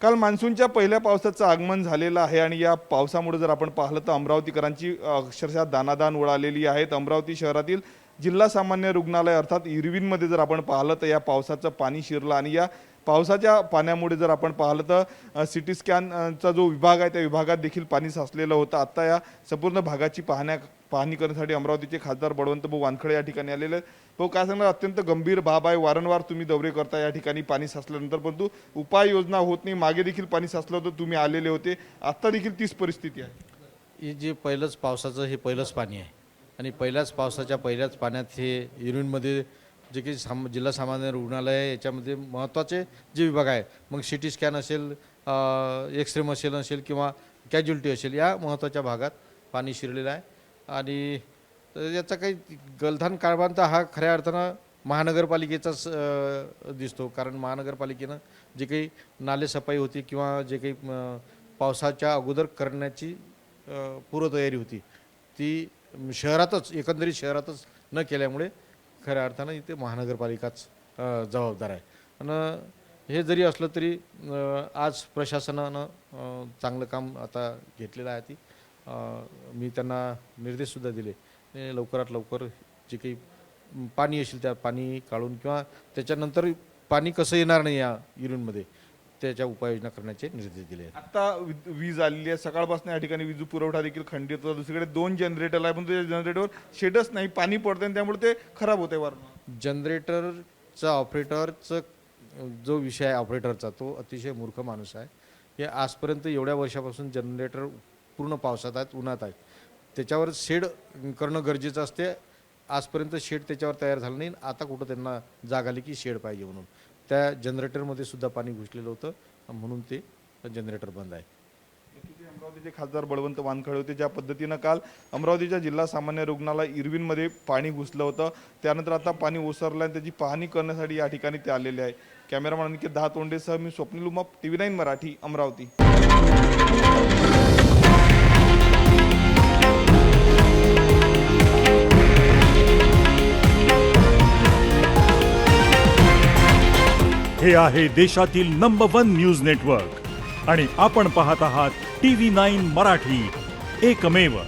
काल मान्सूनच्या पहिल्या पावसाचं आगमन झालेलं आहे आणि या पावसामुळे जर आपण पाहिलं तर अमरावतीकरांची अक्षरशः दानादान उडालेली आहेत। अमरावती शहरातील जिल्हा सामान्य रुग्णालय अर्थात इरविनमध्ये जर आपण पाहिलं तर या पावसाचं पाणी शिरलं आणि या पावसाच्या पाण्यामुळे जर आपण पाहिलं तर सिटी स्कॅनचा जो विभाग आहे त्या विभागात देखील पाणी साचलेलं होतं। आता या संपूर्ण भागाची पाहणी करण्यासाठी अमरावतीचे खासदार बळवंतभाऊ वानखडे या ठिकाणी आलेले आहेत। भाऊ काय सांगणार, अत्यंत गंभीर बाब आहे, वारंवार तुम्ही दौरे करता या ठिकाणी पाणी साचल्यानंतर, परंतु उपाययोजना होत नाही। मागे देखील पाणी साचलं होतं, तुम्ही आलेले होते, आता देखील तीच परिस्थिती आहे। हे जे पहिलंच पावसाचं हे पहिलंच पाणी आहे आणि पहिल्याच पावसाच्या पहिल्याच पाण्यात हे इरविनमध्ये जे काही जिल्हा सामान्य रुग्णालय आहे याच्यामध्ये महत्त्वाचे जे विभाग आहे, मग सिटी स्कॅन असेल, एक्सरे मशीन असेल किंवा कॅज्युलिटी असेल, या महत्त्वाच्या भागात पाणी शिरलेलं आहे। आणि याचा काही गलथान कारभार तर हा खऱ्या अर्थानं महानगरपालिकेचाच दिसतो, कारण महानगरपालिकेनं जे काही नालेसफाई होती किंवा जे काही पावसाच्या अगोदर करण्याची पूर्वतयारी होती ती शहरातच एकंदरीत शहरातच न केल्यामुळे खऱ्या अर्थानं इथे महानगरपालिकाच जबाबदार आहे। आणि हे जरी असलं तरी आज प्रशासनानं चांगलं काम आता घेतलेलं आहे। मी त्यांना निर्देशसुद्धा दिले, लवकरात लवकर जे काही पाणी असेल त्या पाणी काढून किंवा त्याच्यानंतर पाणी कसं येणार नाही या इरविनमध्ये त्याच्या उपाययोजना करण्याचे निर्देश दिले आहेत। आता वीज आलेली आहे, सकाळपासून या ठिकाणी वीज पुरवठा देखील खंडित होता। दुसरीकडे 2 जनरेटर आहे, पण त्या जनरेटरवर शेडच नाही, पाणी पडतं आणि त्यामुळे ते खराब होते वारंवार। जनरेटरचा ऑपरेटरचा जो विषय आहे ऑपरेटरचा, तो अतिशय मूर्ख माणूस आहे। हे आजपर्यंत एवढ्या वर्षापासून जनरेटर पूर्ण पावसात आहेत, उन्हात आहेत, त्याच्यावर शेड करणं गरजेचं असते। आजपर्यंत शेड त्याच्यावर तयार झालं नाही, आता कुठं त्यांना जाग आली की शेड पाहिजे म्हणून त्या जनरेटरमध्ये सुद्धा पाणी घुसलेलं होतं, म्हणून ते जनरेटर बंद आहे। अमरावतीचे खासदार बळवंत वानखडे होते। ज्या पद्धतीनं काल अमरावतीच्या जिल्हा सामान्य रुग्णालय इरविनमध्ये पाणी घुसलं होतं, त्यानंतर आता पाणी ओसरलं आणि त्याची पाहणी करण्यासाठी या ठिकाणी ते आलेले आहे। कॅमेरामॅन अनिकेत दहातोंडेसह मी स्वप्नील उमाप, TV9 मराठी, अमरावती। हे आहे देशातील नंबर 1 न्यूज नेटवर्क आणि आपण पाहत आहात TV9 मराठी, एकमेव।